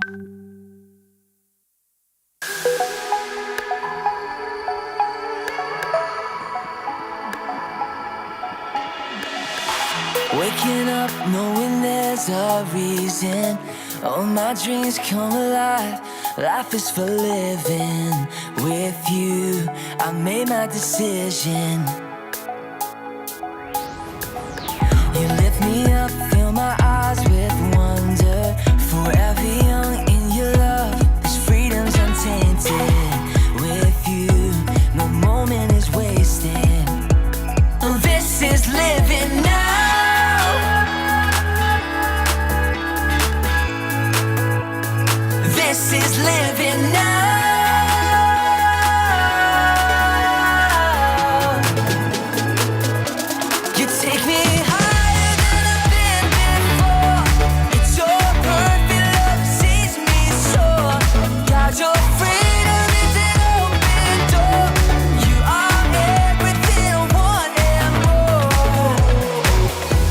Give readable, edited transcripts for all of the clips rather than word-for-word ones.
Waking up knowing there's a reason. All my dreams come alive. Life is for living. With you, I made my decision. You lift me up, fill my eyes with wonder. Forever young in your love, this freedom's untainted. With you, no moment is wasted. This is living now. This is living now. You take me higher than I've been before. It's your perfect love sees me soar. God, your freedom is an open door. You are everything I want and more.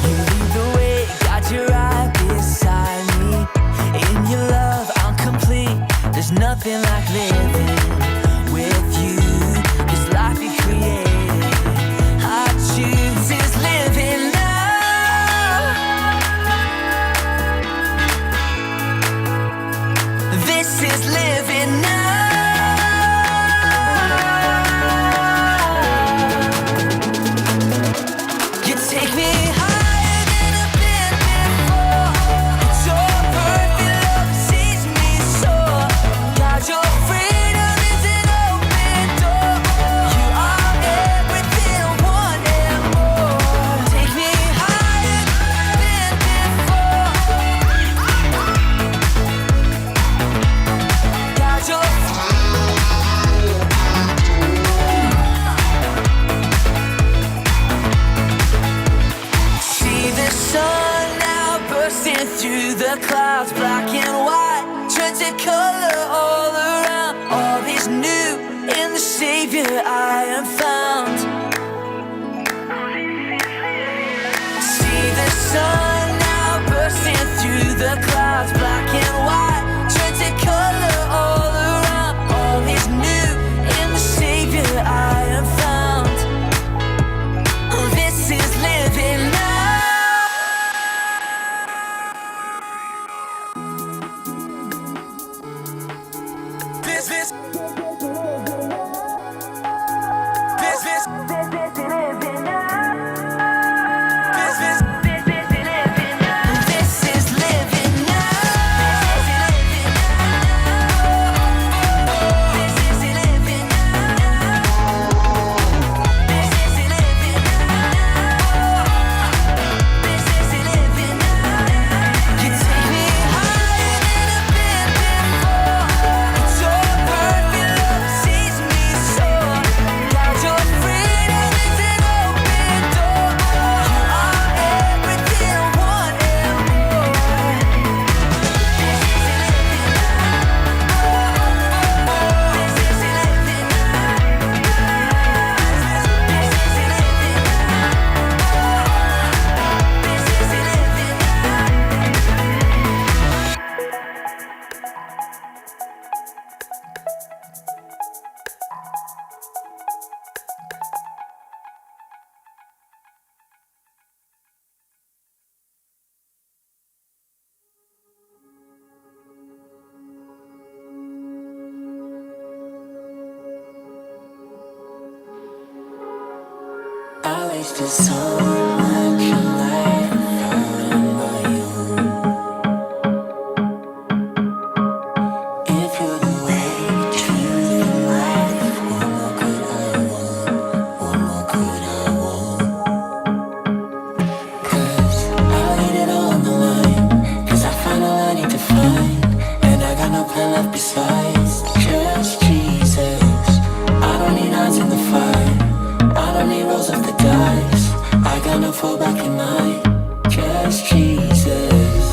You lead the way, God, you're right beside me. In your love, I'm complete. There's nothing like living with you. This life you created, I choose is living now. This is living now. You take me higher than I've been before. It's your perfect love sees me soar. God, your freedom is an open door. You are everything I want and more. Take me higher than before. God, your see the sun now bursting through the clouds, black and white, turns to color all around. All is new in the Savior I am found. See the sun now bursting through the clouds, black and white, turns to color all around. All is new in the Savior I am found. This is living now. This is living I wasted so much life out on my own. If you're the way, truth, and life, what more could I want? What more could I want? 'Cause I laid it all on the line. 'Cause I found all I need to find. And I got no plan left besides just Jesus. I don't need odds in the fight. I don't need rolls of the dice. I got no fallback in mind. Just Jesus.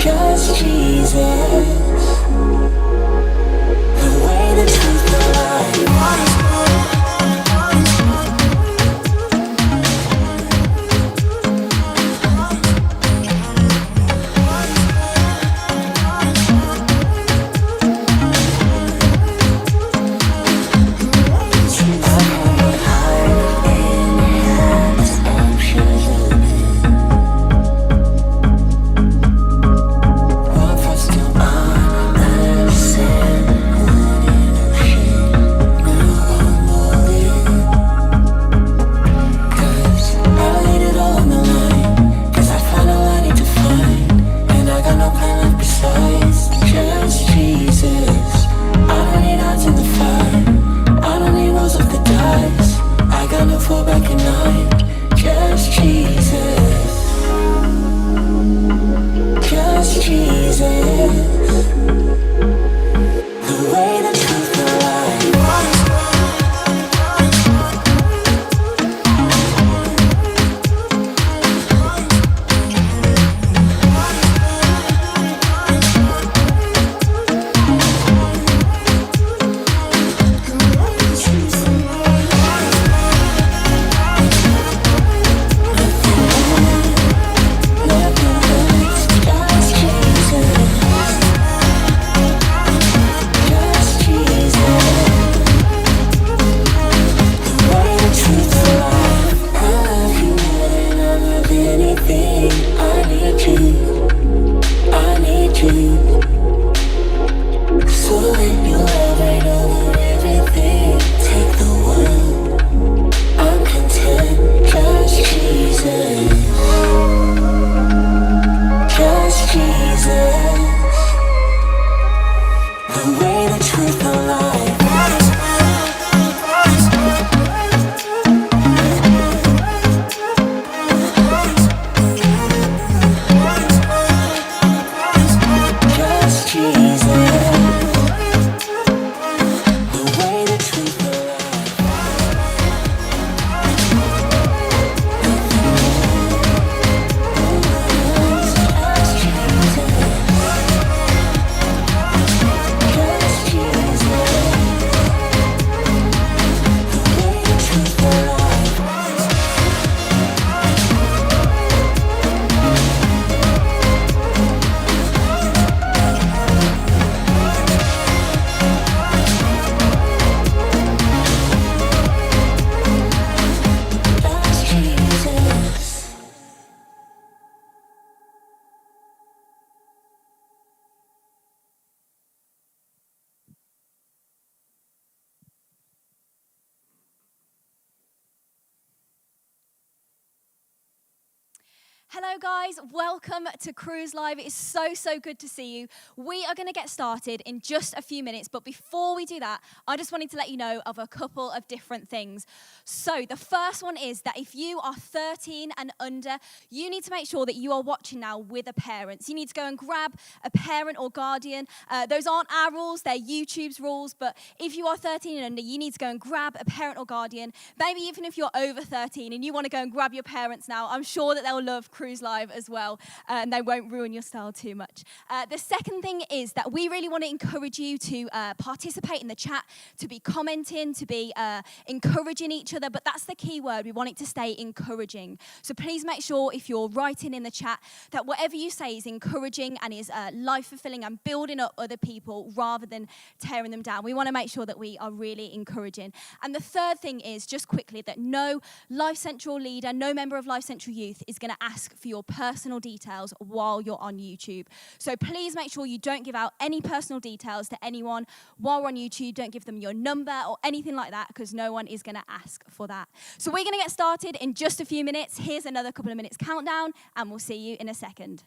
Just Jesus. The way, the truth, the life. sides, just Jesus. I don't need odds in the fight, I don't need rolls of the dice. I got no fallback in line, just Jesus. Just Jesus. The way, the truth, the life. Hello guys, welcome to Crews Live. It is so good to see you. We are going to get started in just a few minutes, but before we do that, I just wanted to let you know of a couple of different things. So the first one is that if you are 13 and under, you need to make sure that you are watching now with a parent. So you need to go and grab a parent or guardian. Those aren't our rules, they're YouTube's rules, but if you are 13 and under, you need to go and grab a parent or guardian. Maybe even if you're over 13 and you want to go and grab your parents now, I'm sure that they'll love Crews Live as well, and they won't ruin your style too much. The second thing is that we really want to encourage you to participate in the chat, to be commenting, to be encouraging each other, but that's the key word. We want it to stay encouraging. So please make sure if you're writing in the chat that whatever you say is encouraging and is life-fulfilling and building up other people rather than tearing them down. We want to make sure that we are really encouraging. And the third thing is, just quickly, that no Lifecentral leader, no member of Lifecentral Youth is going to ask for your personal details while you're on YouTube. So please make sure you don't give out any personal details to anyone while we're on YouTube. Don't give them your number or anything like that, because no one is going to ask for that. So we're going to get started in just a few minutes. Here's another couple of minutes countdown, and we'll see you in a second.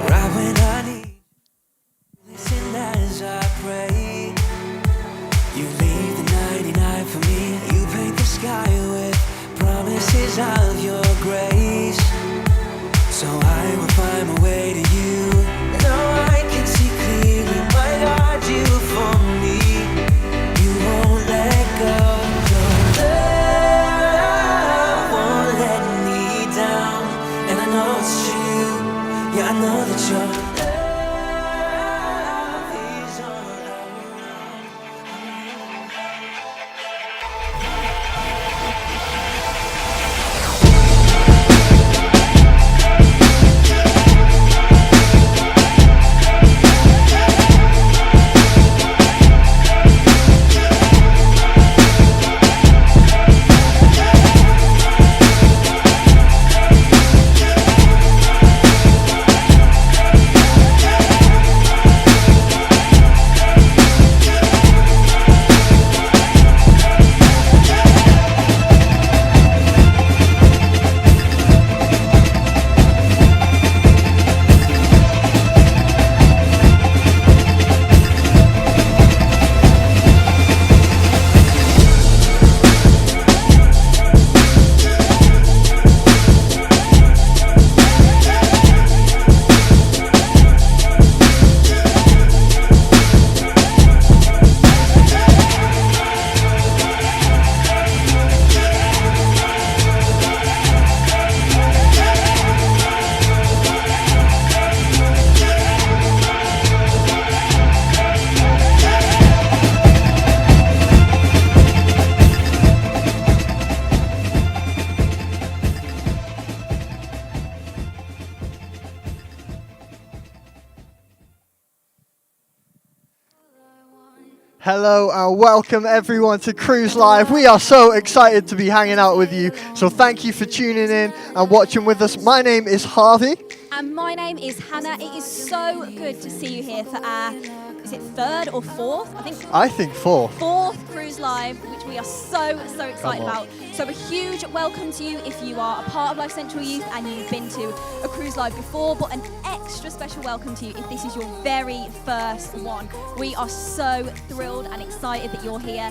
Right when I need, listen as I pray. You leave the 99 for me. You paint the sky with promises of your grace. So I will find my way to you. Now I can see clearly, my God, you for me. You won't let go. Your love won't let me down. And I know it's true. Yeah, I know that your love is all around. Hello and welcome everyone to Crews Live. We are so excited to be hanging out with you. So thank you for tuning in and watching with us. My name is Harvey. And my name is Hannah. It is so good to see you here for our, is it third or fourth? I think fourth. Fourth Crews Live, which we are so excited about. So a huge welcome to you if you are a part of Lifecentral Youth and you've been to a Crews Live before, but an extra special welcome to you if this is your very first one. We are so thrilled and excited that you're here.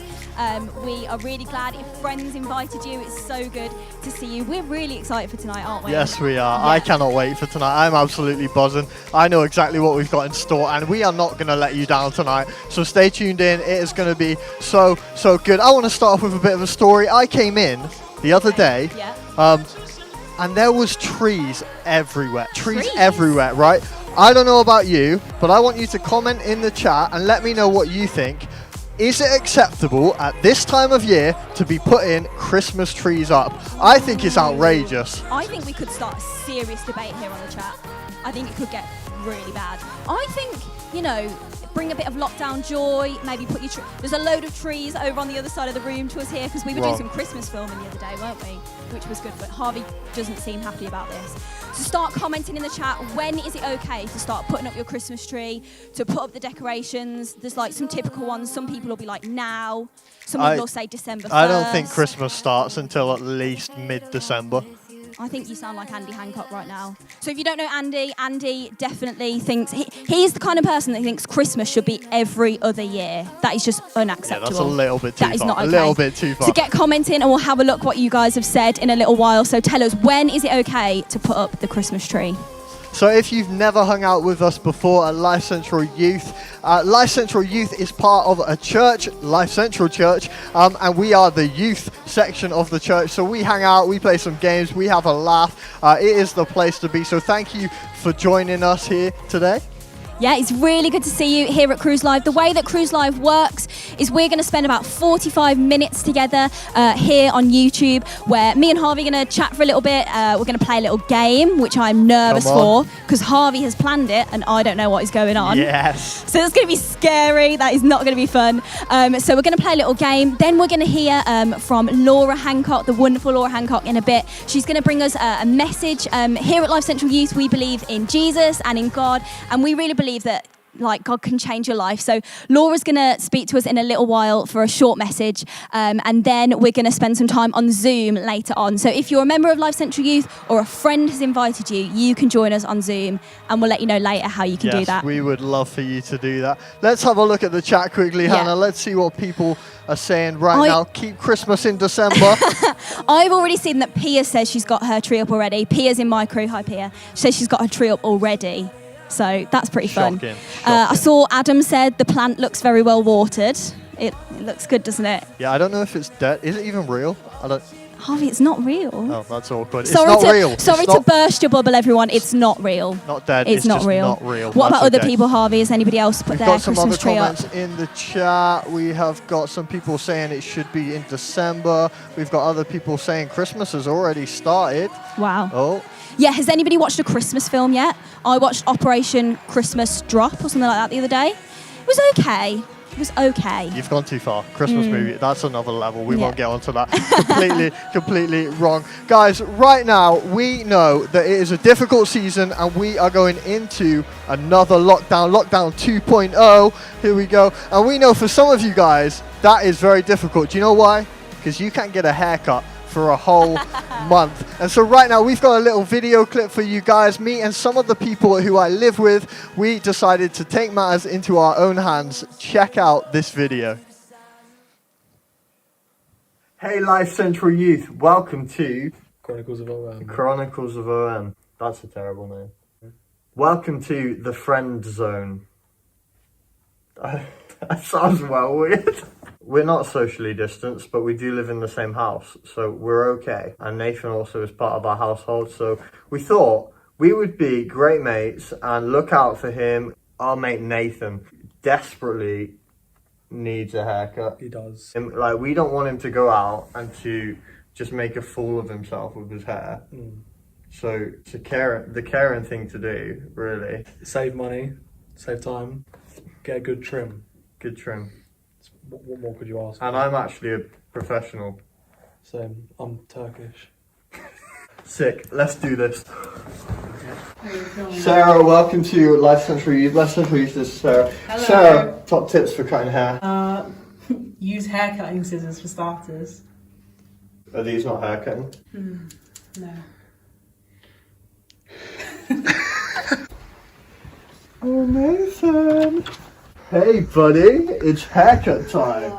We are really glad if friends invited you. It's so good to see you. We're really excited for tonight, aren't we? Yes, we are. Yeah. I cannot wait for tonight. I'm absolutely buzzing. I know exactly what we've got in store and we are not going to let you down tonight. So stay tuned in. It is going to be so good. I want to start off with a bit of a story. I came in the other day, and there was trees everywhere. Trees everywhere, right? I don't know about you, but I want you to comment in the chat and let me know what you think. Is it acceptable at this time of year to be putting Christmas trees up? I think it's outrageous. I think we could start a serious debate here on the chat. I think it could get really bad. I think, bring a bit of lockdown joy, maybe put your there's a load of trees over on the other side of the room to us here because we were doing some Christmas filming the other day, weren't we? Which was good, but Harvey doesn't seem happy about this. So start commenting in the chat, when is it okay to start putting up your Christmas tree, to put up the decorations? There's like some typical ones. Some people will be like now, some people will say December 1st. I don't think Christmas starts until at least mid-December. I think you sound like Andy Hancock right now. So if you don't know Andy definitely thinks, he's the kind of person that thinks Christmas should be every other year. That is just unacceptable. Yeah, that's a little bit too far. That is not okay. A little bit too far. So get commenting and we'll have a look what you guys have said in a little while. So tell us, when is it okay to put up the Christmas tree? So if you've never hung out with us before at Lifecentral Youth, Lifecentral Youth is part of a church, Lifecentral Church, and we are the youth section of the church. So we hang out, we play some games, we have a laugh. It is the place to be. So thank you for joining us here today. Yeah, it's really good to see you here at Crews Live. The way that Crews Live works is we're going to spend about 45 minutes together here on YouTube, where me and Harvey are going to chat for a little bit. We're going to play a little game, which I'm nervous for, because Harvey has planned it and I don't know what is going on. Yes. So it's going to be scary. That is not going to be fun. So we're going to play a little game. Then we're going to hear from Laura Hancock, the wonderful Laura Hancock, in a bit. She's going to bring us a message. Here at Lifecentral Youth, we believe in Jesus and in God, and we really believe that God can change your life. So Laura's going to speak to us in a little while for a short message, and then we're going to spend some time on Zoom later on. So if you're a member of Lifecentral Youth or a friend has invited you, you can join us on Zoom, and we'll let you know later how you can do that. We would love for you to do that. Let's have a look at the chat quickly, Hannah. Let's see what people are saying now. Keep Christmas in December. I've already seen that Pia says she's got her tree up already. Pia's in my crew. Hi, Pia. She says she's got her tree up already. So that's pretty fun. Shocking. I saw Adam said the plant looks very well watered. It looks good, doesn't it? Yeah, I don't know if it's dead. Is it even real? Harvey, it's not real. Oh, that's awkward. Sorry it's not real. Sorry to burst your bubble, everyone. It's not real. Not dead. It's not just real. Not real. What about That's other people, Harvey? Has anybody else put their Christmas tree up? We've got some other comments in the chat. We have got some people saying it should be in December. We've got other people saying Christmas has already started. Wow. Oh. Yeah, has anybody watched a Christmas film yet? I watched Operation Christmas Drop or something like that the other day. It was okay. It was okay. You've gone too far. Christmas movie, that's another level. We won't get onto that. completely wrong. Guys, right now, we know that it is a difficult season and we are going into another lockdown, lockdown 2.0. Here we go. And we know for some of you guys, that is very difficult. Do you know why? Because you can't get a haircut for a whole month. And so right now we've got a little video clip for you guys. Me and some of the people who I live with, we decided to take matters into our own hands. Check out this video. Hey Lifecentral Youth, welcome to Chronicles of OM. Chronicles of OM. That's a terrible name. Welcome to the Friend Zone. That sounds well weird. We're not socially distanced, but we do live in the same house, so we're okay. And Nathan also is part of our household, so we thought we would be great mates and look out for him. Our mate Nathan desperately needs a haircut. He does. Like, we don't want him to go out and to just make a fool of himself with his hair. So it's the caring thing to do, really. Save money, save time, get a good trim. Good trim. What more could you ask? And I'm actually a professional. Same. I'm Turkish. Sick. Let's do this. Sarah, welcome to Lifecentral Youth. Lifecentral Youth is Sarah. Hello. Sarah, top tips for cutting hair. Use hair cutting scissors for starters. Are these not hair cutting? No. Oh, Nathan. Hey, buddy. It's haircut time.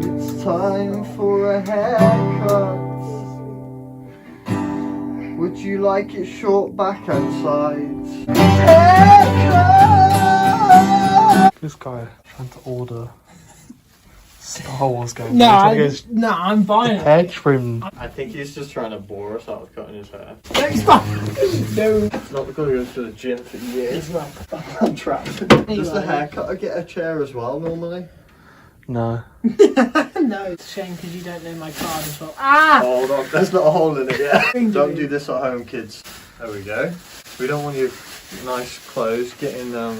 It's time for a haircut. Would you like it short back and sides? Haircut! This guy trying to order Star Wars game. No, I'm buying it. Hair trim. I think he's just trying to bore us out of cutting his hair. No. It's not because he goes to the gym for years. I'm trapped. Does the haircutter get a chair as well normally? No. No, it's a shame because you don't know my card as well. Ah! Hold on, there's not a hole in it yet. Don't do this at home, kids. There we go. We don't want your nice clothes getting Are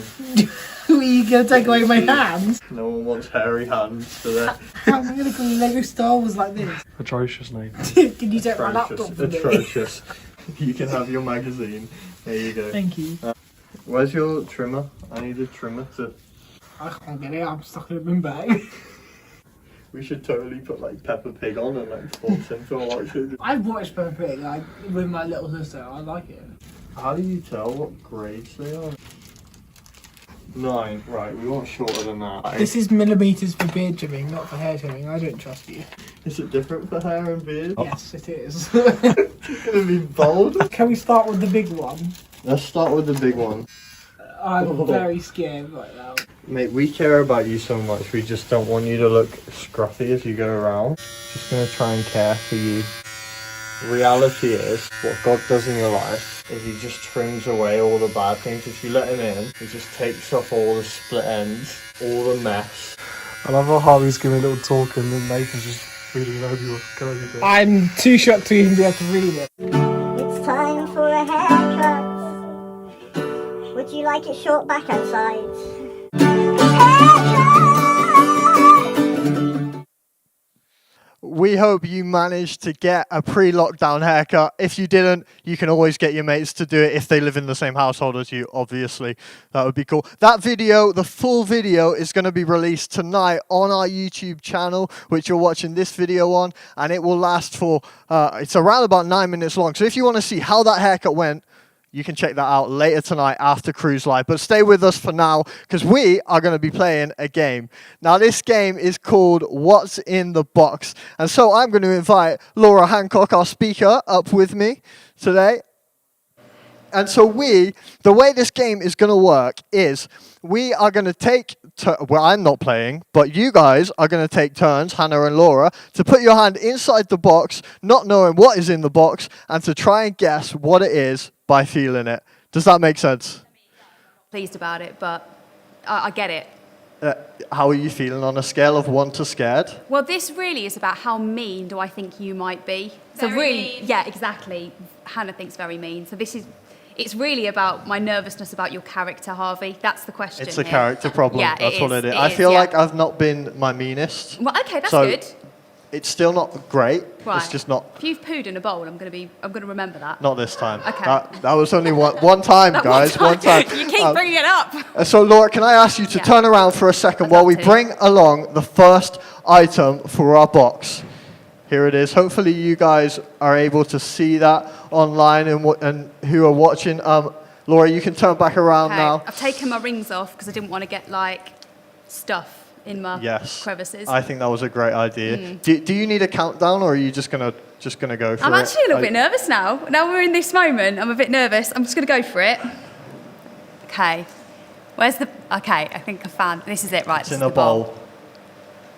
you going to take away my hands? No one wants hairy hands, do they? How am I going to call Lego Star Wars like this? Atrocious name. Can you take my laptop from me? Atrocious. You can have your magazine. There you go. Thank you. Where's your trimmer? I need a trimmer to... I can't get it, I'm stuck in a bin bag. We should totally put like Peppa Pig on and like force him to watch it. I've watched Peppa Pig like, with my little sister, I like it. How do you tell what grades they are? 9, right, we want shorter than that. This is millimetres for beard trimming, not for hair trimming. I don't trust you. Is it different for hair and beard? Yes, it is. It's gonna be bold. Can we start with the big one? Let's start with the big one. I'm very scared right now. Mate, we care about you so much, we just don't want you to look scruffy as you go around. Just gonna try and care for you. Reality is, what God does in your life is he just trims away all the bad things. If you let him in, he just takes off all the split ends, all the mess. I love how Harvey's giving a little talk and then Nathan's just reading it over your bit. I'm too shocked to even be able to read it. It's time for a haircut. Would you like it short back and sides? We hope you managed to get a pre-lockdown haircut. If you didn't, you can always get your mates to do it if they live in the same household as you, obviously. That would be cool. That video, the full video, is going to be released tonight on our YouTube channel, which you're watching this video on, and it will last for, it's around about 9 minutes long. So if you want to see how that haircut went, you can check that out later tonight after Crews Live. But stay with us for now, because we are going to be playing a game. Now, this game is called What's in the Box? And so I'm going to invite Laura Hancock, our speaker, up with me today. And so the way this game is going to work is we are going to take, well, I'm not playing, but you guys are going to take turns, Hannah and Laura, to put your hand inside the box, not knowing what is in the box, and to try and guess what it is by feeling it. Does that make sense? Pleased about it, but I get it. How are you feeling on a scale of 1 to scared? Well, this really is about how mean do I think you might be. So Very really, mean. yeah, exactly. Hannah thinks very mean. So it's really about my nervousness about your character, Harvey. That's the question. It's a here. character problem. Yeah, That's what it is. It I feel yeah. like I've not been my meanest. Well, okay, that's So, good. It's still not great. Right. It's just not. If you've pooed in a bowl, I'm gonna remember that. Not this time. Okay. That was only one time, That guys. One time. You keep bringing it up. So, Laura, can I ask you to Yeah. turn around for a second I'd while love we to. bring along the first item for our box? Here it is. Hopefully, you guys are able to see that online and who are watching. Laura, you can turn back around Okay, now. I've taken my rings off because I didn't want to get like stuff in my Yes. crevices. I think that was a great idea. Do you need a countdown, or are you just gonna go for it? I'm actually a little bit nervous now. Now we're in this moment, I'm a bit nervous. I'm just going to go for it. Okay. Where's the... Okay, I think I found... This is it, right? It's This in is a the bowl.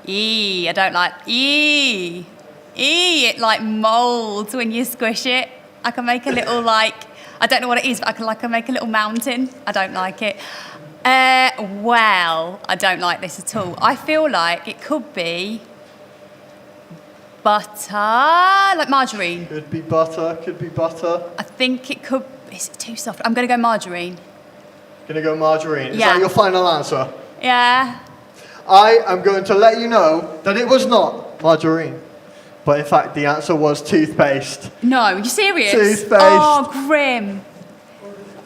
Eee, I don't like... Eee. It like molds when you squish it. I can make a little like... I don't know what it is, but I can make a little mountain. I don't like it. Well, I don't like this at all. I feel like it could be butter, like margarine. Could be butter. Could be butter. I think it could... Is it too soft? I'm going to go margarine. Gonna go margarine. Is Yeah. that your final answer? Yeah. I am going to let you know that it was not margarine. But in fact, the answer was toothpaste. No, are you serious? Toothpaste. Oh, grim.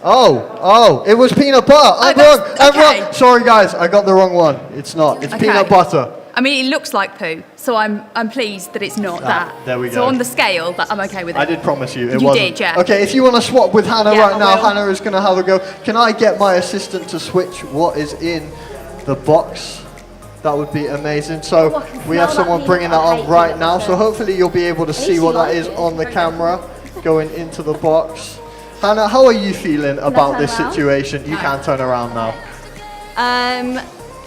Oh, it was peanut butter. I'm wrong. I'm okay. wrong. Sorry, guys, I got the wrong one. It's not. It's Okay. peanut butter. I mean, it looks like poo, so I'm pleased that it's not that. There we go. So on the scale, that I'm okay with it. I did promise you. It You wasn't. did, yeah. Okay, if you want to swap with Hannah Yeah, right I now, will. Hannah is going to have a go. Can I get my assistant to switch what is in the box? That would be amazing. So Oh, I can we have smell that someone peanut bringing that butter. I on hate right peanut now. butter. So hopefully you'll be able to see you what that like is it. on the camera going into the box. Hannah, how are you feeling about turn this around? situation? You can turn around now.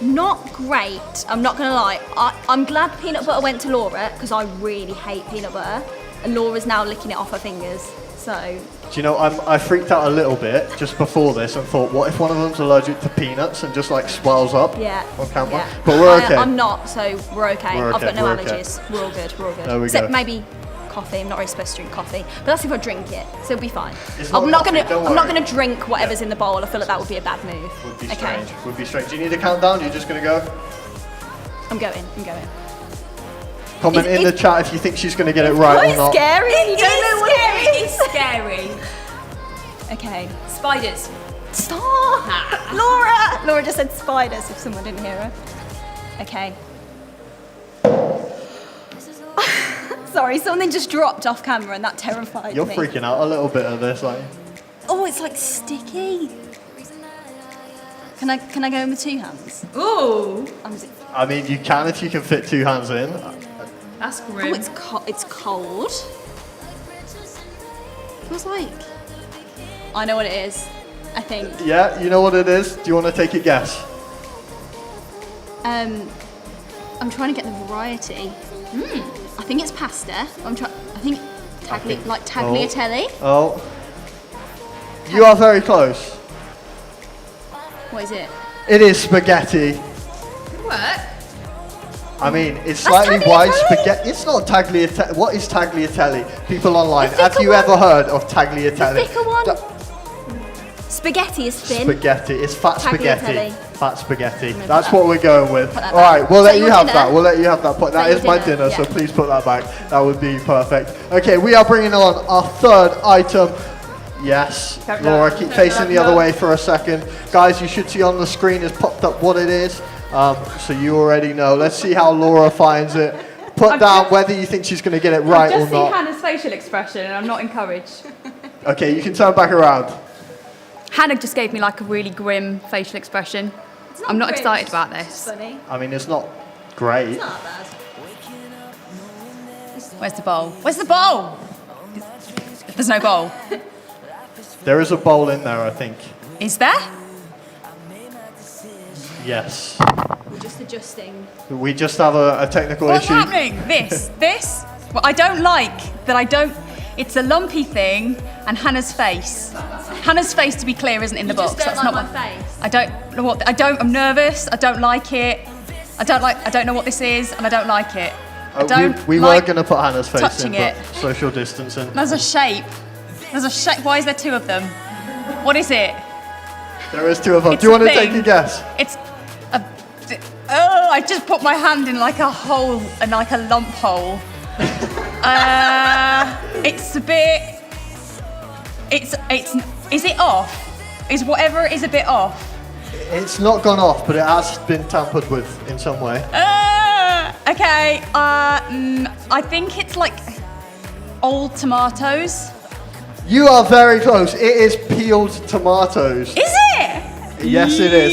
Not great. I'm not gonna lie. I'm glad peanut butter went to Laura because I really hate peanut butter, and Laura's now licking it off her fingers. So Do you know, I freaked out a little bit just before this and thought, what if one of them's allergic to peanuts and just like swells up yeah, on camera? yeah. But we're okay. I'm not, so we're okay. We're I've okay, got no we're okay. allergies. We're all good. We're all good. There we Except go. maybe coffee. I'm not really supposed to drink coffee, but that's if I drink it, so it'll be fine. It's not I'm not coffee, gonna. don't I'm not worry. gonna drink whatever's in the bowl. I feel like that would be a bad move. Would be okay, strange. Would be strange. Do you need a countdown? You're just going to go? I'm going. I'm going. Comment in the chat if you think she's going to get it right or not. Scary. You don't know what it is. It's scary. Okay. Spiders. Stop! Laura! Laura just said spiders if someone didn't hear her. Okay. Sorry, something just dropped off camera and that terrified You're me. freaking out a little bit of this, like. Oh, it's like sticky. Can I go in with two hands? Ooh, I mean, you can if you can fit two hands in. that's Oh, grim. it's cold. Feels like. I know what it is. I think. Yeah, you know what it is? Do you want to take a guess? I'm trying to get the variety. I think it's pasta. I think tagliatelle. Oh. You are very close. What is it? It is spaghetti. Good work. I mean, it's slightly tagliatelle. wide spaghetti. It's not tagliatelle. What is tagliatelle? People online, The have thicker you ever heard of tagliatelle? The thicker one. Ta- Spaghetti is thin. Spaghetti. It's fat spaghetti. Tagliatelle. Fat spaghetti. put That's that- what we're going with. put that All right, back. we'll Is that let you your have dinner? that. We'll let you have that. That your is my dinner? dinner, so Yeah. please put that back. That would be perfect. Okay, we are bringing on our third item. Yes, Laura, keep facing the other way for a second. Guys, you should see on the screen has popped up what it is, so you already know. Let's see how Laura finds it. Put down whether you think she's going to get it right I've or just seen not. Hannah's facial expression and I'm not encouraged. Okay, you can turn back around. Hannah just gave me like a really grim facial expression. I'm not excited about this. Funny. I mean, it's not great. Not bad. Where's the bowl? Where's the bowl? There's no bowl. There is a bowl in there, I think. Is there? Yes. We're just adjusting. We just have a technical What's issue. happening? This? What I don't like that I don't. It's a lumpy thing, and Hannah's face. Hannah's face, to be clear, isn't in the box. That's not my what. face. I don't know what. I'm nervous. I don't like it. I don't know what this is, and I don't like it. I don't we like were going to put Hannah's face touching in, it. but social distancing. There's a shape. Why is there two of them? What is it? There is two of them. It's Do you want to a take thing. a guess? It's a. Oh! I just put my hand in like a hole, and like a lump hole. It's a bit. It's. Is it off? Is whatever it is a bit off? It's not gone off, but it has been tampered with in some way. Okay. I think it's like old tomatoes. You are very close. It is peeled tomatoes. Is it? Yes, it is.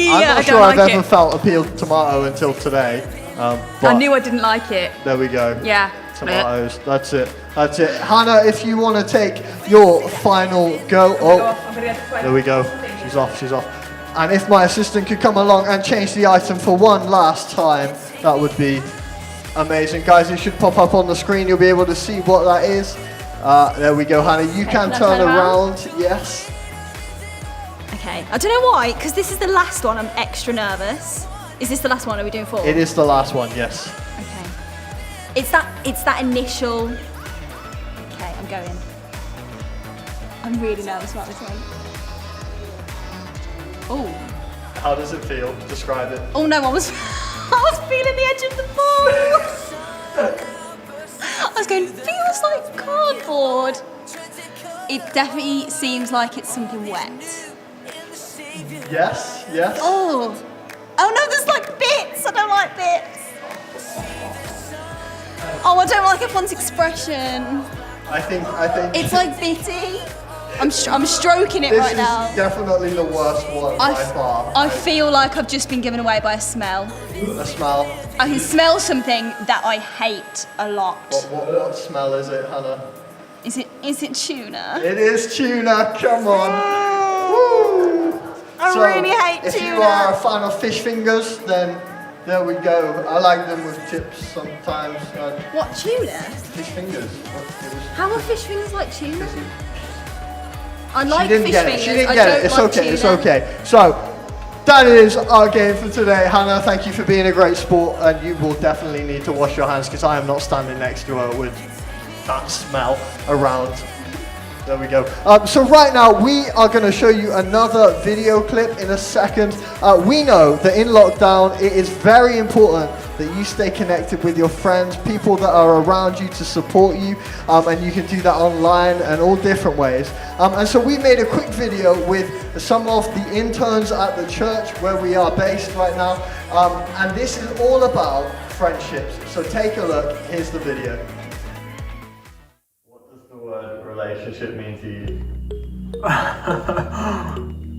I'm Yeah, I not don't sure I've like ever it. felt a peeled tomato until today. I But knew I didn't like it. there we go. Yeah. Tomatoes. That's it. That's it. Hannah, if you want to take your final go. Oh, there we go. She's off. She's off. And if my assistant could come along and change the item for one last time, that would be amazing. Guys, it should pop up on the screen. You'll be able to see what that is. There we go, Hannah. You can can I turn turn around. Yes. Okay. I don't know why, because this is the last one. I'm extra nervous. Is this the last one? Are we doing four? It is the last one, yes. Okay. It's that initial. Okay, I'm going. I'm really nervous about this one. Oh. How does it feel? Describe it. Oh no, I was. was feeling the edge of the ball. I was going, feels like cardboard. It definitely seems like it's something wet. Yes, yes. Oh no, there's like bits. I don't like bits. Oh, I don't like everyone's expression. I think It's like bitty. I'm stroking it this right is now. definitely the worst one by far. I feel like I've just been given away by a smell. A smell. I can smell something that I hate a lot. What smell is it, Hannah? Is it tuna? It is tuna. Come on. Woo. I really hate if tuna. you are a fan of fish fingers, then there we go. I like them with chips sometimes. What, tuna? Fish fingers. How are fish fingers like tuna? I She like didn't fish get fingers. it. She didn't I get don't it. It's like okay. tuna. It's okay. So that is our game for today. Hannah, thank you for being a great sport, and you will definitely need to wash your hands because I am not standing next to her with that smell around. There we go. So right now we are going to show you another video clip in a second. We know that in lockdown it is very important that you stay connected with your friends, people that are around you to support you, and you can do that online and all different ways. And so we made a quick video with some of the interns at the church where we are based right now, and this is all about friendships. So take a look. Here's the video. Word relationship mean to you?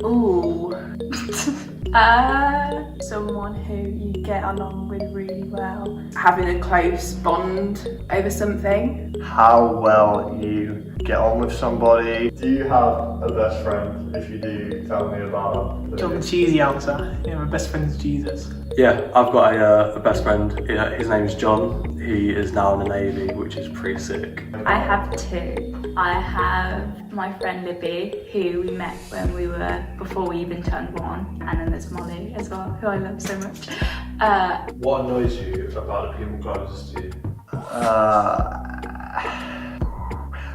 Ooh. Someone who you get along with really well. Having a close bond over something. How well you get on with somebody. Do you have a best friend? If you do, tell me about Do you want the cheesy answer? Yeah, my best friend's Jesus. Yeah, I've got a best friend. His name's John. He is now in the Navy, which is pretty sick. I have two. I have my friend Libby, who we met before we even turned one, and then there's Molly as well, who I love so much. What annoys you about the people closest to you?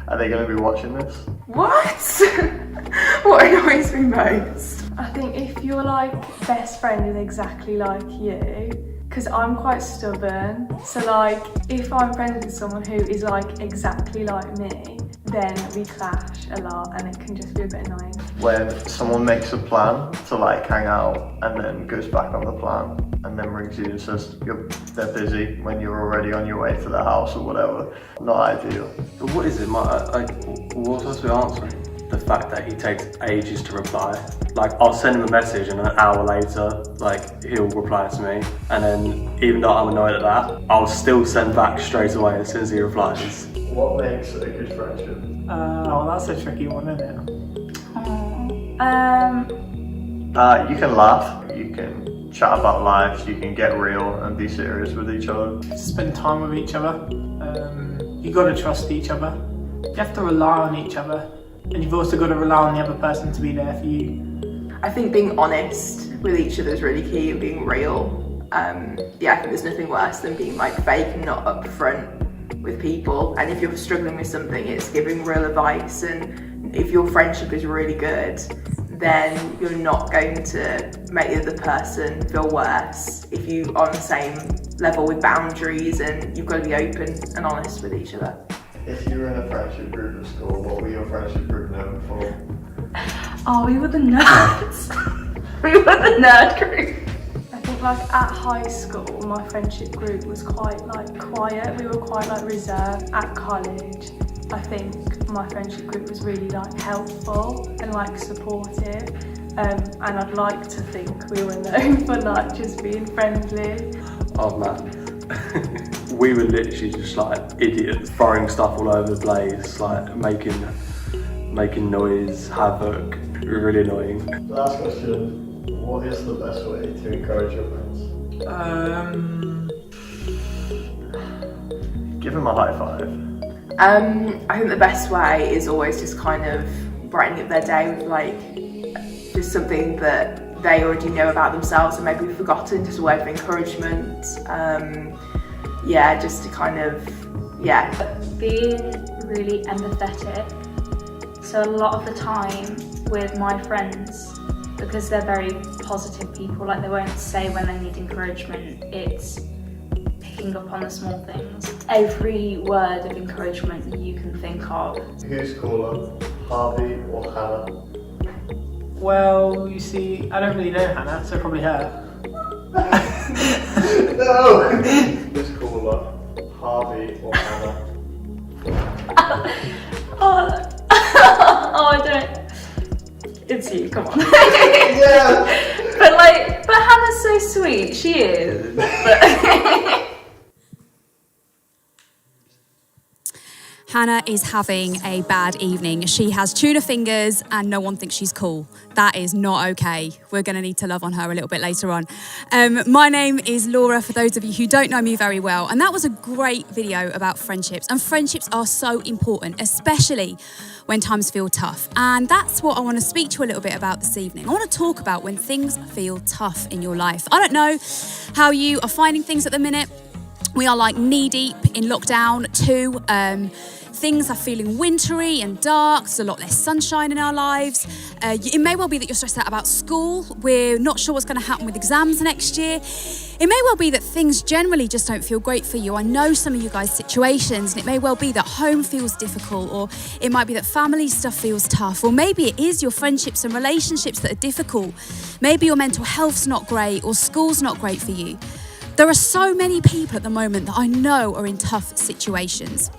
Are they going to be watching this? What? What annoys me most? I think if your best friend is exactly like you, because I'm quite stubborn, so if I'm friends with someone who is exactly like me, then we clash a lot and it can just be a bit annoying. When someone makes a plan to hang out and then goes back on the plan and then rings you and says they're busy when you're already on your way to the house or whatever. Not ideal. But what is it? What's supposed to be answering? The fact that he takes ages to reply. I'll send him a message and an hour later, he'll reply to me. And then, even though I'm annoyed at that, I'll still send back straight away as soon as he replies. What makes a good friendship? Well, that's a tricky one, isn't it? You can laugh, you can chat about life, you can get real and be serious with each other. Spend time with each other. You got to trust each other. You have to rely on each other. And you've also got to rely on the other person to be there for you. I think being honest with each other is really key, and being real. I think there's nothing worse than being fake and not upfront with people. And if you're struggling with something, it's giving real advice. And if your friendship is really good, then you're not going to make the other person feel worse if you are on the same level with boundaries, and you've got to be open and honest with each other. If you were in a friendship group at school, what were your friendship group known for? Oh, we were the nerds. We were the nerd group. I think at high school, my friendship group was quite quiet. We were quite reserved. At college, I think my friendship group was really helpful and supportive. And I'd like to think we were known for just being friendly. Oh man. We were literally just idiots, throwing stuff all over the place, making noise, havoc. Really annoying. Last question, what is the best way to encourage your friends? Give them a high five. I think the best way is always just brightening up their day with just something that they already know about themselves and maybe we've forgotten, just a word of encouragement. Just to Being really empathetic. So a lot of the time with my friends, because they're very positive people. Like, they won't say when they need encouragement. It's picking up on the small things. Every word of encouragement you can think of. Who's cooler, Harvey or Hannah? Well, you see, I don't really know Hannah, so probably her. No! Who's cooler, Harvey or Hannah? Oh, I don't. It's you, come on. Yeah! But Hannah's so sweet, she is. Hannah is having a bad evening. She has tuna fingers and no one thinks she's cool. That is not okay. We're going to need to love on her a little bit later on. My name is Laura, for those of you who don't know me very well. And that was a great video about friendships. And friendships are so important, especially when times feel tough. And that's what I want to speak to you a little bit about this evening. I want to talk about when things feel tough in your life. I don't know how you are finding things at the minute. We are like knee deep in lockdown too. Things are feeling wintry and dark. There's a lot less sunshine in our lives. It may well be that you're stressed out about school. We're not sure what's going to happen with exams next year. It may well be that things generally just don't feel great for you. I know some of you guys' situations, and it may well be that home feels difficult, or it might be that family stuff feels tough, or maybe it is your friendships and relationships that are difficult. Maybe your mental health's not great, or school's not great for you. There are so many people at the moment that I know are in tough situations.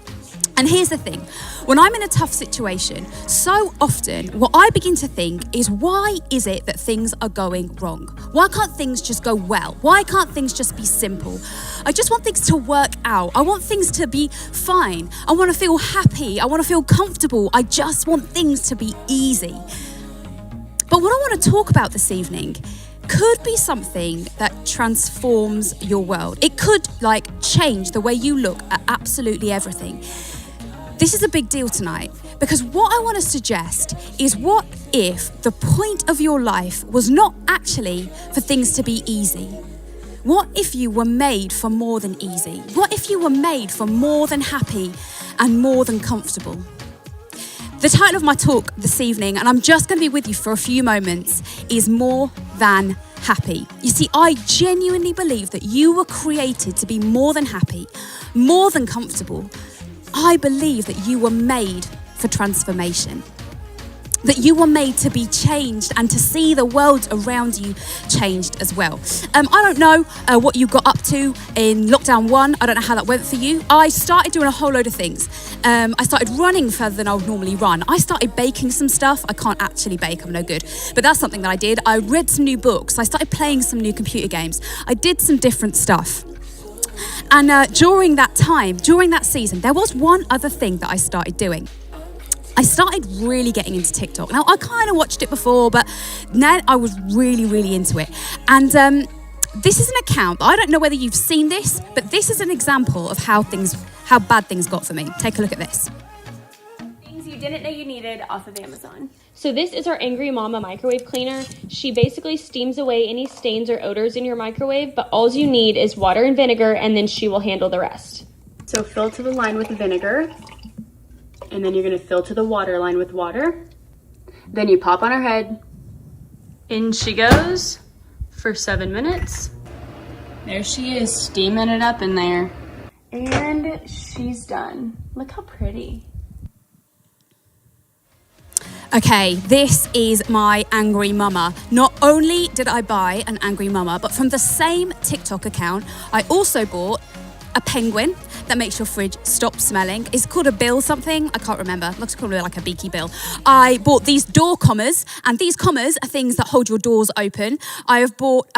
And here's the thing, when I'm in a tough situation, so often what I begin to think is, why is it that things are going wrong? Why can't things just go well? Why can't things just be simple? I just want things to work out. I want things to be fine. I want to feel happy. I want to feel comfortable. I just want things to be easy. But what I want to talk about this evening could be something that transforms your world. It could change the way you look at absolutely everything. This is a big deal tonight, because what I want to suggest is, what if the point of your life was not actually for things to be easy? What if you were made for more than easy? What if you were made for more than happy and more than comfortable? The title of my talk this evening, and I'm just going to be with you for a few moments, is More Than Happy. You see, I genuinely believe that you were created to be more than happy, more than comfortable. I believe that you were made for transformation, that you were made to be changed and to see the world around you changed as well. I don't know what you got up to in lockdown 1. I don't know how that went for you. I started doing a whole load of things. I started running further than I would normally run. I started baking some stuff. I can't actually bake, I'm no good. But that's something that I did. I read some new books. I started playing some new computer games. I did some different stuff. And during that time, during that season, there was one other thing that I started doing. I started really getting into TikTok. Now, I kind of watched it before, but now I was really, really into it. And this is an account. I don't know whether you've seen this, but this is an example of how bad things got for me. Take a look at this. Things you didn't know you needed off of Amazon. So this is our Angry Mama microwave cleaner. She basically steams away any stains or odors in your microwave, but all you need is water and vinegar, and then she will handle the rest. So fill to the line with the vinegar, and then you're gonna fill to the water line with water. Then you pop on her head. In she goes for 7 minutes. There she is, steaming it up in there. And she's done. Look how pretty. Okay, this is my Angry Mama. Not only did I buy an Angry Mama, but from the same TikTok account, I also bought a penguin that makes your fridge stop smelling. It's called a bill something, I can't remember. Looks probably like a beaky bill. I bought these door commas, and these commas are things that hold your doors open. I have bought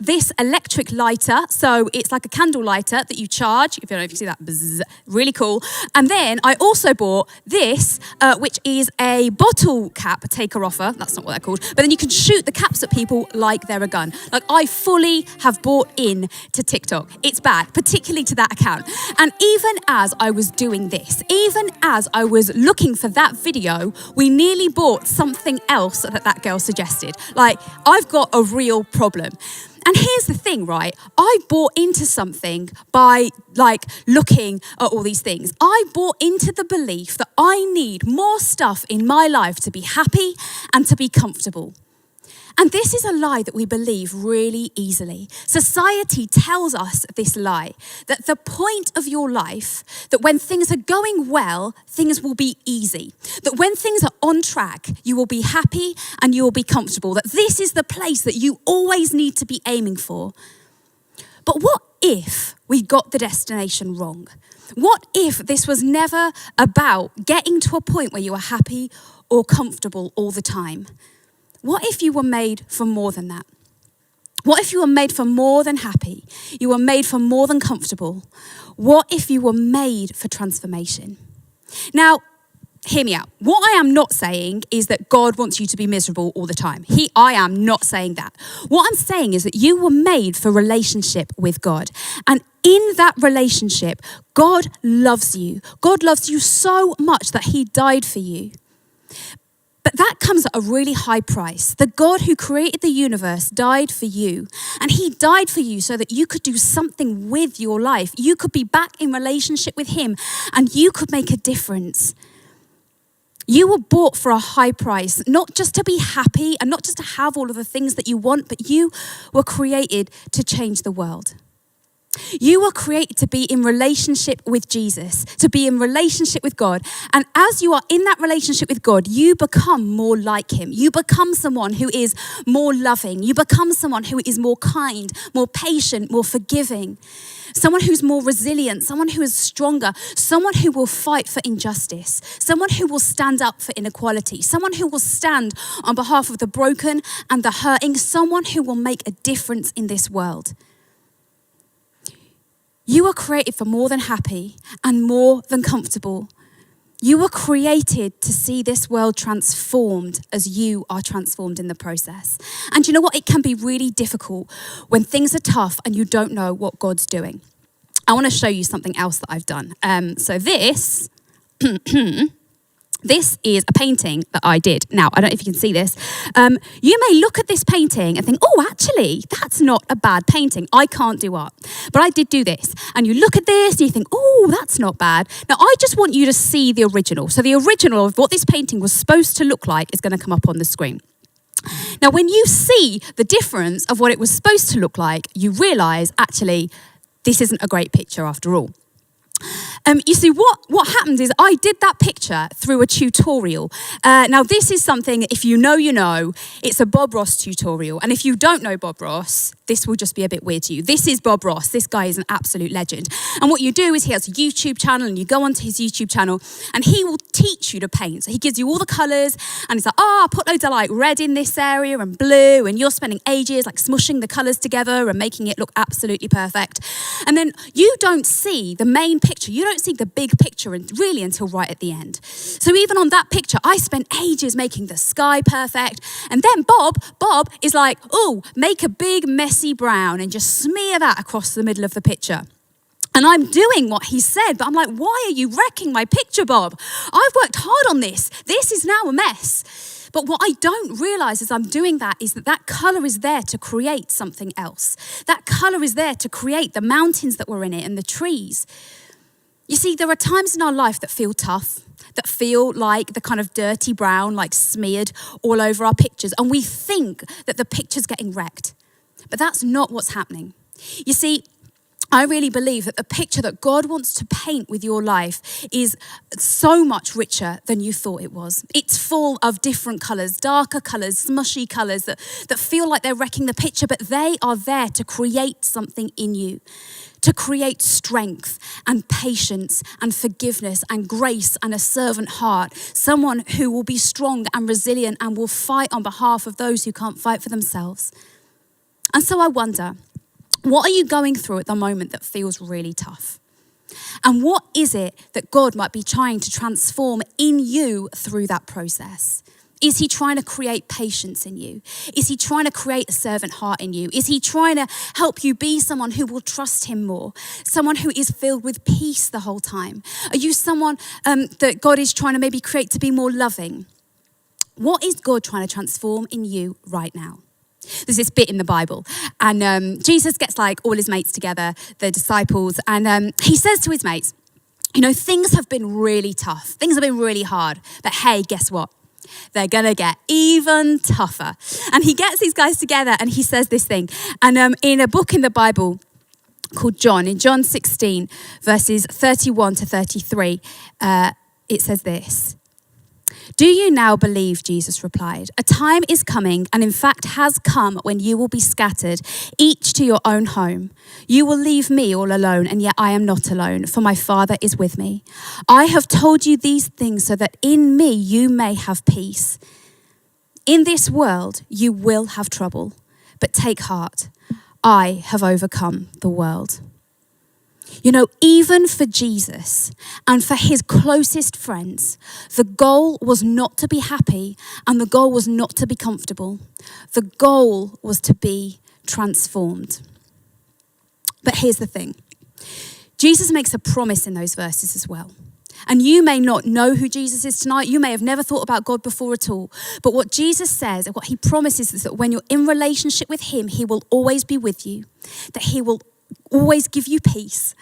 this electric lighter, so it's like a candle lighter that you charge. If you don't know if you see that, bzzz, really cool. And then I also bought this, which is a bottle cap taker-offer. That's not what they're called. But then you can shoot the caps at people like they're a gun. Like, I fully have bought in to TikTok. It's bad, particularly to that account. And even as I was doing this, even as I was looking for that video, we nearly bought something else that girl suggested. Like, I've got a real problem. And here's the thing, right? I bought into something by looking at all these things. I bought into the belief that I need more stuff in my life to be happy and to be comfortable. And this is a lie that we believe really easily. Society tells us this lie, that the point of your life, that when things are going well, things will be easy. That when things are on track, you will be happy and you will be comfortable. That this is the place that you always need to be aiming for. But what if we got the destination wrong? What if this was never about getting to a point where you are happy or comfortable all the time? What if you were made for more than that? What if you were made for more than happy? You were made for more than comfortable? What if you were made for transformation? Now, hear me out. What I am not saying is that God wants you to be miserable all the time. I am not saying that. What I'm saying is that you were made for relationship with God. And in that relationship, God loves you. God loves you so much that he died for you. But that comes at a really high price. The God who created the universe died for you. And he died for you so that you could do something with your life. You could be back in relationship with him and you could make a difference. You were bought for a high price, not just to be happy and not just to have all of the things that you want, but you were created to change the world. You were created to be in relationship with Jesus, to be in relationship with God. And as you are in that relationship with God, you become more like him. You become someone who is more loving. You become someone who is more kind, more patient, more forgiving. Someone who's more resilient, someone who is stronger, someone who will fight for injustice, someone who will stand up for inequality, someone who will stand on behalf of the broken and the hurting, someone who will make a difference in this world. You were created for more than happy and more than comfortable. You were created to see this world transformed as you are transformed in the process. And you know what? It can be really difficult when things are tough and you don't know what God's doing. I want to show you something else that I've done. So this... This is a painting that I did. Now, I don't know if you can see this. You may look at this painting and think, oh, actually, that's not a bad painting. I can't do art. But I did do this. And you look at this and you think, oh, that's not bad. Now, I just want you to see the original. So the original of what this painting was supposed to look like is going to come up on the screen. Now, when you see the difference of what it was supposed to look like, you realise, actually, this isn't a great picture after all. You see, what happened is I did that picture through a tutorial. Now, this is something, if you know, you know. It's a Bob Ross tutorial. And if you don't know Bob Ross, this will just be a bit weird to you. This is Bob Ross. This guy is an absolute legend. And what you do is he has a YouTube channel, and you go onto his YouTube channel, and he will teach you to paint. So he gives you all the colours, and it's like, put loads of like red in this area and blue, and you're spending ages like smushing the colours together and making it look absolutely perfect. And then you don't see the main picture. You don't see the big picture really until right at the end. So even on that picture, I spent ages making the sky perfect. And then Bob is like, oh, make a big messy brown and just smear that across the middle of the picture. And I'm doing what he said, but I'm like, why are you wrecking my picture, Bob? I've worked hard on this. This is now a mess. But what I don't realise as I'm doing that is that colour is there to create something else. That colour is there to create the mountains that were in it and the trees. You see, there are times in our life that feel tough, that feel like the kind of dirty brown, like smeared all over our pictures. And we think that the picture's getting wrecked. But that's not what's happening. You see, I really believe that the picture that God wants to paint with your life is so much richer than you thought it was. It's full of different colours, darker colours, smushy colours that feel like they're wrecking the picture, but they are there to create something in you, to create strength and patience and forgiveness and grace and a servant heart, someone who will be strong and resilient and will fight on behalf of those who can't fight for themselves. And so I wonder, what are you going through at the moment that feels really tough? And what is it that God might be trying to transform in you through that process? Is he trying to create patience in you? Is he trying to create a servant heart in you? Is he trying to help you be someone who will trust him more? Someone who is filled with peace the whole time? Are you someone that God is trying to maybe create to be more loving? What is God trying to transform in you right now? There's this bit in the Bible, and Jesus gets like all his mates together, the disciples, and he says to his mates, you know, things have been really tough. Things have been really hard, but hey, guess what? They're going to get even tougher. And he gets these guys together and he says this thing. And in a book in the Bible called John, in John 16, verses 31 to 33, it says this. Do you now believe, Jesus replied, a time is coming, and in fact has come, when you will be scattered, each to your own home. You will leave me all alone, and yet I am not alone, for my Father is with me. I have told you these things so that in me you may have peace. In this world you will have trouble, but take heart. I have overcome the world. You know, even for Jesus and for his closest friends, the goal was not to be happy and the goal was not to be comfortable. The goal was to be transformed. But here's the thing. Jesus makes a promise in those verses as well. And you may not know who Jesus is tonight. You may have never thought about God before at all. But what Jesus says and what he promises is that when you're in relationship with him, he will always be with you, that he will always give you peace,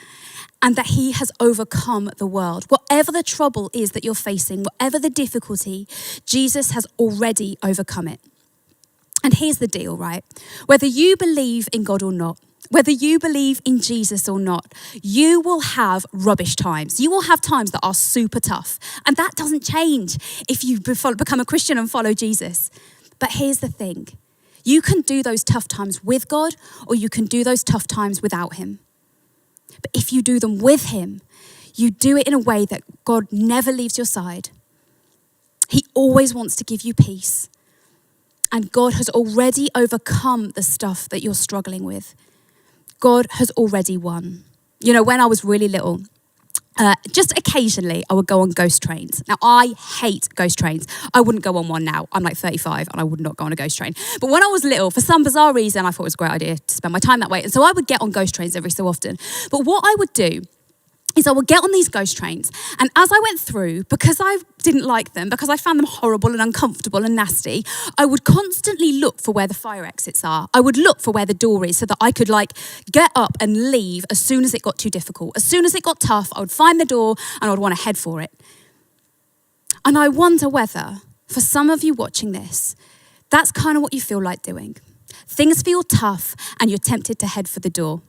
and that he has overcome the world. Whatever the trouble is that you're facing, whatever the difficulty, Jesus has already overcome it. And here's the deal, right? Whether you believe in God or not, whether you believe in Jesus or not, you will have rubbish times. You will have times that are super tough. And that doesn't change if you become a Christian and follow Jesus. But here's the thing. You can do those tough times with God, or you can do those tough times without him. But if you do them with him, you do it in a way that God never leaves your side. He always wants to give you peace. And God has already overcome the stuff that you're struggling with. God has already won. You know, when I was really little, just occasionally I would go on ghost trains. Now, I hate ghost trains. I wouldn't go on one now. I'm like 35 and I would not go on a ghost train. But when I was little, for some bizarre reason, I thought it was a great idea to spend my time that way. And so I would get on ghost trains every so often. But what I would do is I would get on these ghost trains, and as I went through, because I didn't like them, because I found them horrible and uncomfortable and nasty, I would constantly look for where the fire exits are. I would look for where the door is so that I could get up and leave as soon as it got too difficult. As soon as it got tough, I would find the door and I would want to head for it. And I wonder whether, for some of you watching this, that's kind of what you feel like doing. Things feel tough and you're tempted to head for the door.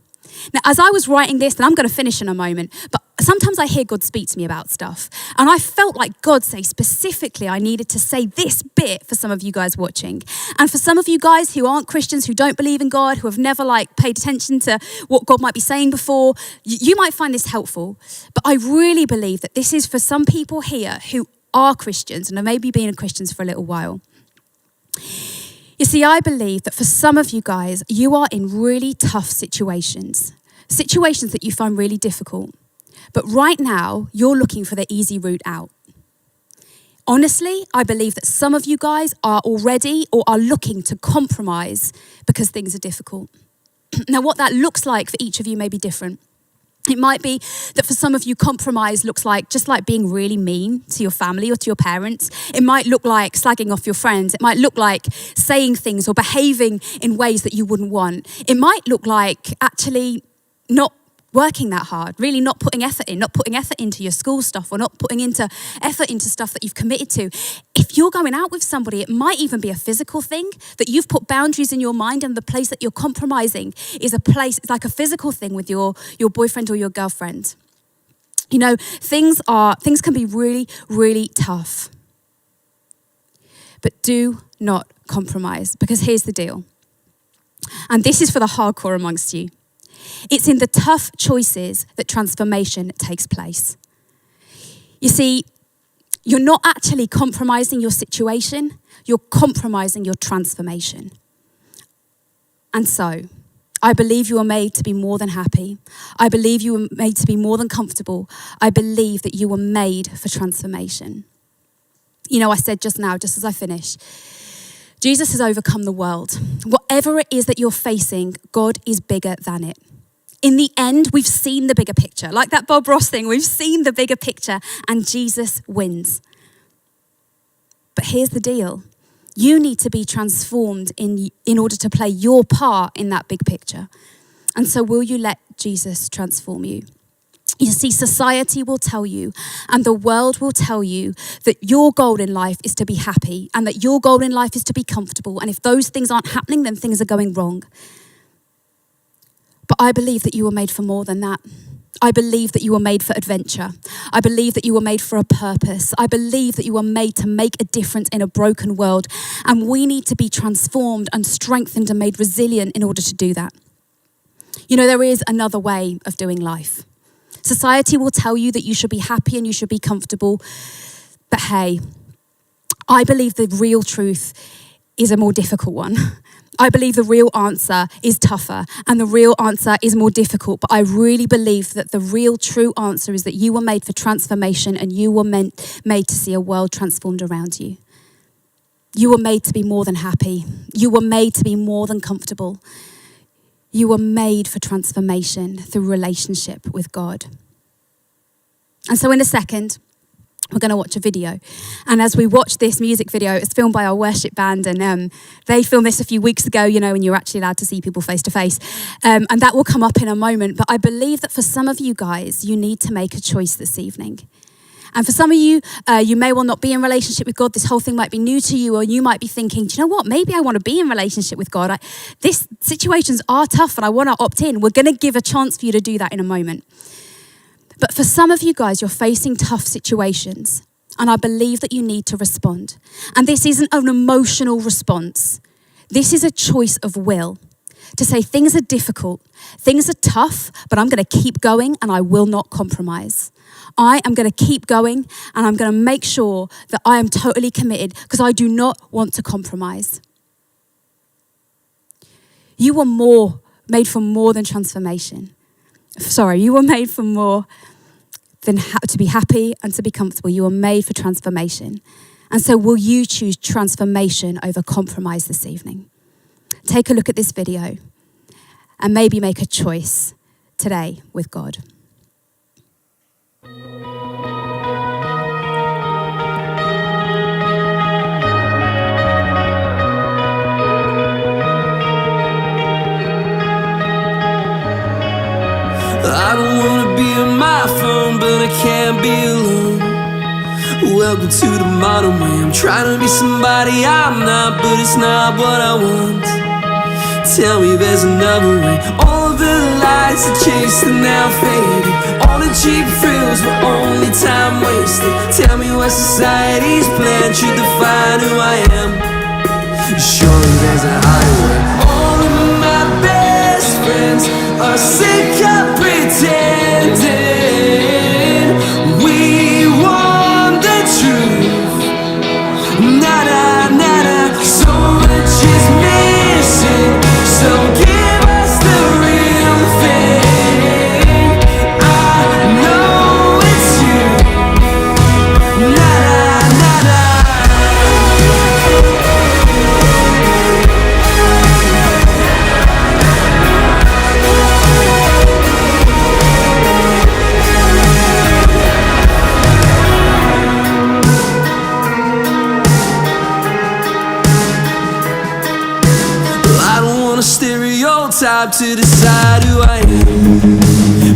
Now, as I was writing this, and I'm going to finish in a moment, but sometimes I hear God speak to me about stuff. And I felt like God say specifically I needed to say this bit for some of you guys watching. And for some of you guys who aren't Christians, who don't believe in God, who have never paid attention to what God might be saying before, you might find this helpful. But I really believe that this is for some people here who are Christians and have maybe been Christians for a little while. You see, I believe that for some of you guys, you are in really tough situations that you find really difficult. But right now, you're looking for the easy route out. Honestly, I believe that some of you guys are already or are looking to compromise because things are difficult. Now, what that looks like for each of you may be different. It might be that for some of you, compromise looks like just like being really mean to your family or to your parents. It might look like slagging off your friends. It might look like saying things or behaving in ways that you wouldn't want. It might look like actually not working that hard, really not putting effort into your school stuff, or not putting effort into stuff that you've committed to. If you're going out with somebody, it might even be a physical thing that you've put boundaries in your mind, and the place that you're compromising is it's like a physical thing with your boyfriend or your girlfriend. You know, things can be really, really tough. But do not compromise, because here's the deal. And this is for the hardcore amongst you. It's in the tough choices that transformation takes place. You see, you're not actually compromising your situation, you're compromising your transformation. And so, I believe you are made to be more than happy. I believe you were made to be more than comfortable. I believe that you were made for transformation. You know, I said just now, just as I finish, Jesus has overcome the world. Whatever it is that you're facing, God is bigger than it. In the end, we've seen the bigger picture. Like that Bob Ross thing, we've seen the bigger picture, and Jesus wins. But here's the deal. You need to be transformed in order to play your part in that big picture. And so will you let Jesus transform you? You see, society will tell you and the world will tell you that your goal in life is to be happy and that your goal in life is to be comfortable. And if those things aren't happening, then things are going wrong. But I believe that you were made for more than that. I believe that you were made for adventure. I believe that you were made for a purpose. I believe that you were made to make a difference in a broken world. And we need to be transformed and strengthened and made resilient in order to do that. You know, there is another way of doing life. Society will tell you that you should be happy and you should be comfortable. But hey, I believe the real truth is a more difficult one. I believe the real answer is tougher and the real answer is more difficult. But I really believe that the real true answer is that you were made for transformation and you were made to see a world transformed around you. You were made to be more than happy. You were made to be more than comfortable. You were made for transformation through relationship with God. And so in a second, we're going to watch a video. And as we watch this music video, it's filmed by our worship band. And they filmed this a few weeks ago, you know, when you're actually allowed to see people face to face. And that will come up in a moment. But I believe that for some of you guys, you need to make a choice this evening. And for some of you, you may well not be in relationship with God. This whole thing might be new to you, or you might be thinking, do you know what? Maybe I want to be in relationship with God. These situations are tough and I want to opt in. We're going to give a chance for you to do that in a moment. But for some of you guys, you're facing tough situations. And I believe that you need to respond. And this isn't an emotional response. This is a choice of will. To say things are difficult, things are tough, but I'm going to keep going and I will not compromise. I am going to keep going and I'm going to make sure that I am totally committed because I do not want to compromise. You were made for more than transformation. You were made for more than to be happy and to be comfortable. You were made for transformation. And so will you choose transformation over compromise this evening? Take a look at this video and maybe make a choice today with God. I don't wanna be on my phone, but I can't be alone. Welcome to the modern way. I'm trying to be somebody I'm not, but it's not what I want. Tell me there's another way. All of the lights I chased are now faded. All the cheap thrills were only time wasted. Tell me what society's plan should define who I am. Surely there's a highway. All of my best friends are sick of pretending. We want the truth. Nada, nada. So much is missing. So give us the real thing. I know it's you. Nada, nada. Stereotype to decide who I am.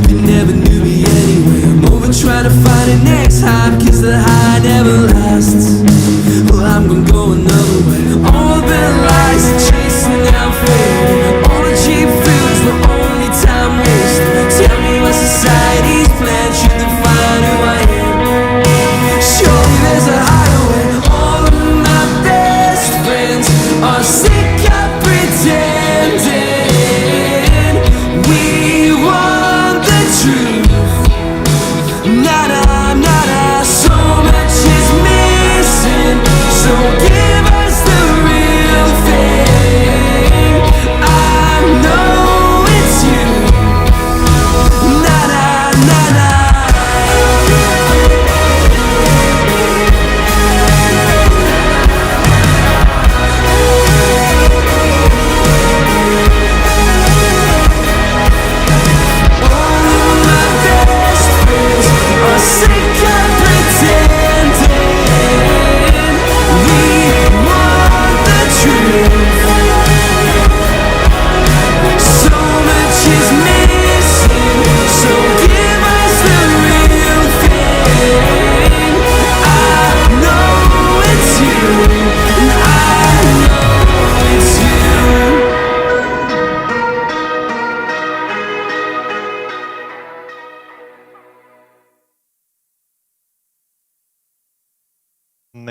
You never knew me anyway. I'm over trying to find an next high, cause the high never lasts. Well, I'm gonna go another way. All the lies are chasing now fading. All the cheap thrills were only time wasted. Tell me what society's plan should define who I am. Surely there's a higher way. All of my best friends are sick of pretending. We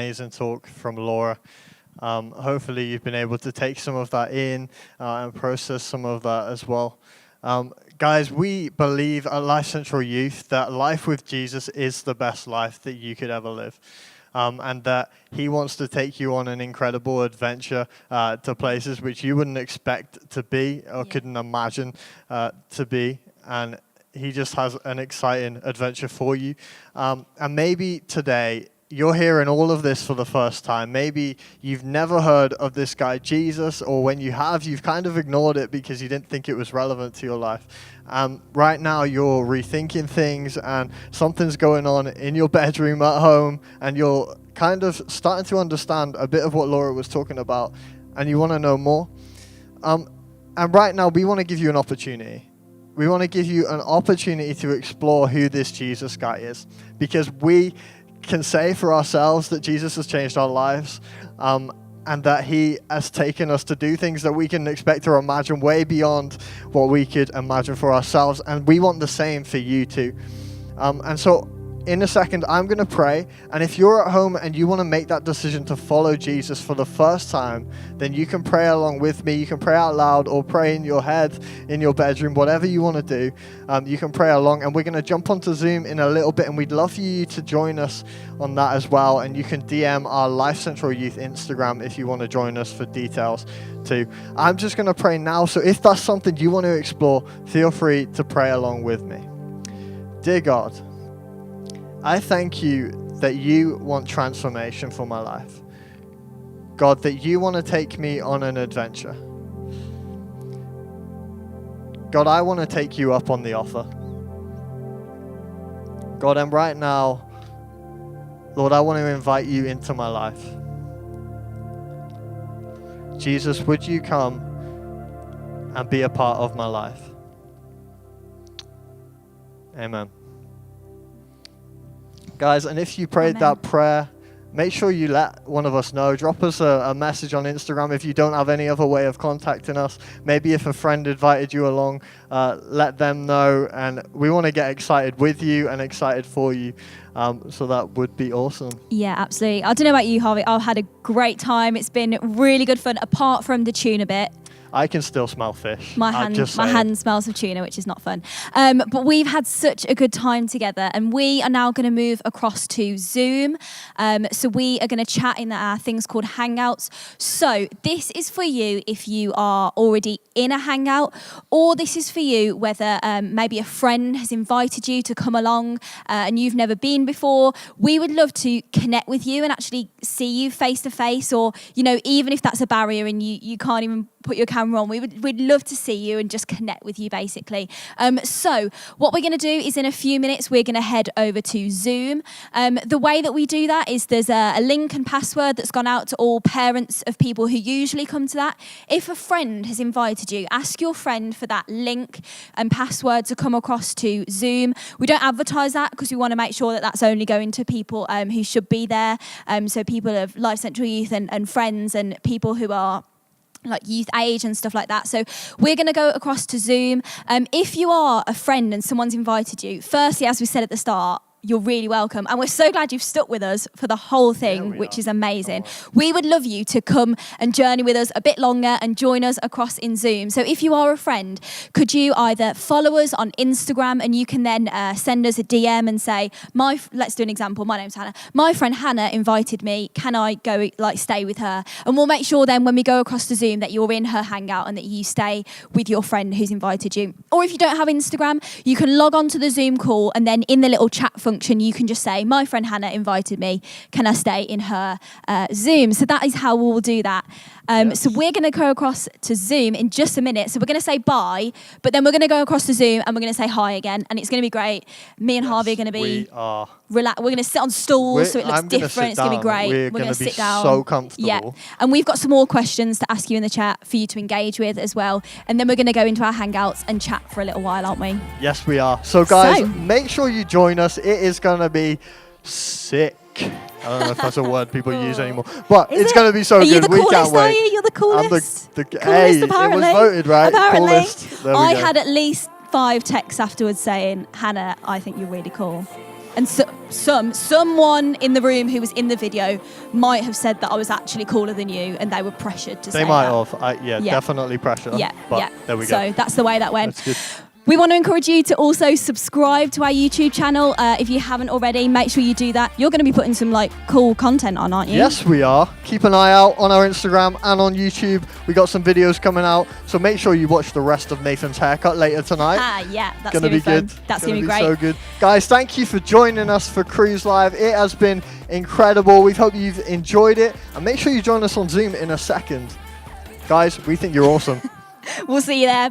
amazing talk from Laura. Hopefully you've been able to take some of that in and process some of that as well. Guys, we believe at Lifecentral Youth that life with Jesus is the best life that you could ever live. And that he wants to take you on an incredible adventure to places which you wouldn't expect to be or couldn't imagine to be. And he just has an exciting adventure for you. And maybe today you're hearing all of this for the first time. Maybe you've never heard of this guy, Jesus, or when you have, you've kind of ignored it because you didn't think it was relevant to your life. Right now, you're rethinking things and something's going on in your bedroom at home, and you're kind of starting to understand a bit of what Laura was talking about, and you want to know more. And right now, we want to give you an opportunity. We want to give you an opportunity to explore who this Jesus guy is, because we can say for ourselves that Jesus has changed our lives, and that he has taken us to do things that we can expect or imagine way beyond what we could imagine for ourselves. And we want the same for you too. And so in a second, I'm going to pray. And if you're at home and you want to make that decision to follow Jesus for the first time, then you can pray along with me. You can pray out loud or pray in your head, in your bedroom, whatever you want to do. You can pray along, and we're going to jump onto Zoom in a little bit, and we'd love for you to join us on that as well. And you can DM our Lifecentral Youth Instagram if you want to join us for details too. I'm just going to pray now. So if that's something you want to explore, feel free to pray along with me. Dear God, I thank you that you want transformation for my life. God, that you want to take me on an adventure. God, I want to take you up on the offer. God, and right now, Lord, I want to invite you into my life. Jesus, would you come and be a part of my life? Amen. Guys, and if you prayed that prayer, make sure you let one of us know. Drop us a message on Instagram if you don't have any other way of contacting us. Maybe if a friend invited you along, let them know. And we want to get excited with you and excited for you. So that would be awesome. Yeah, absolutely. I don't know about you, Harvey. I've had a great time. It's been really good fun, apart from the tuna bit. I can still smell fish. My hand smells of tuna, which is not fun. But we've had such a good time together, and we are now going to move across to Zoom. So we are going to chat in our things called Hangouts. So this is for you if you are already in a Hangout, or this is for you whether maybe a friend has invited you to come along and you've never been before. We would love to connect with you and actually see you face to face, or, you know, even if that's a barrier and you can't even put your camera on, we'd love to see you and just connect with you, basically. So what we're going to do is in a few minutes we're going to head over to Zoom. The way that we do that is there's a link and password that's gone out to all parents of people who usually come to that. If a friend has invited you, ask your friend for that link and password to come across to Zoom. We don't advertise that because we want to make sure that that's only going to people who should be there. So people of Lifecentral Youth and friends and people who are like youth age and stuff like that. So we're going to go across to Zoom. If you are a friend and someone's invited you, firstly, as we said at the start, you're really welcome. And we're so glad you've stuck with us for the whole thing, which is amazing. We would love you to come and journey with us a bit longer and join us across in Zoom. So if you are a friend, could you either follow us on Instagram, and you can then send us a DM and say, let's do an example. My name's Hannah. My friend Hannah invited me. Can I go stay with her? And we'll make sure then when we go across to Zoom that you're in her Hangout and that you stay with your friend who's invited you. Or if you don't have Instagram, you can log on to the Zoom call, and then in the little chat function, you can just say, my friend Hannah invited me, can I stay in her Zoom? So that is how we'll do that. So we're going to go across to Zoom in just a minute. So we're going to say bye, but then we're going to go across to Zoom and we're going to say hi again, and it's going to be great. Me and Harvey are going to be relaxed. We're going to sit on stools so it looks different. It's going to be great. We're going to sit down. So comfortable. Yeah, and we've got some more questions to ask you in the chat for you to engage with as well. And then we're going to go into our Hangouts and chat for a little while, aren't we? Yes, we are. So guys, make sure you join us. It is going to be sick. I don't know if that's a word people use anymore, but it's going to be so good. We can't wait. You're the coolest. Hey, apparently. It was voted, right? Apparently. Coolest. I had at least 5 texts afterwards saying, Hannah, I think you're really cool. And someone in the room who was in the video might have said that I was actually cooler than you, and they were pressured to say that. They might have. Yeah, definitely pressure. Yeah, but there we go. So that's the way that went. That's good. We want to encourage you to also subscribe to our YouTube channel. If you haven't already, make sure you do that. You're going to be putting some like cool content on, aren't you? Yes, we are. Keep an eye out on our Instagram and on YouTube. We got some videos coming out, so make sure you watch the rest of Nathan's haircut later tonight. Yeah, that's going to be good. Fun. That's going to be great. So good. Guys, thank you for joining us for Crews Live. It has been incredible. We hope you've enjoyed it, and make sure you join us on Zoom in a second. Guys, we think you're awesome. We'll see you there.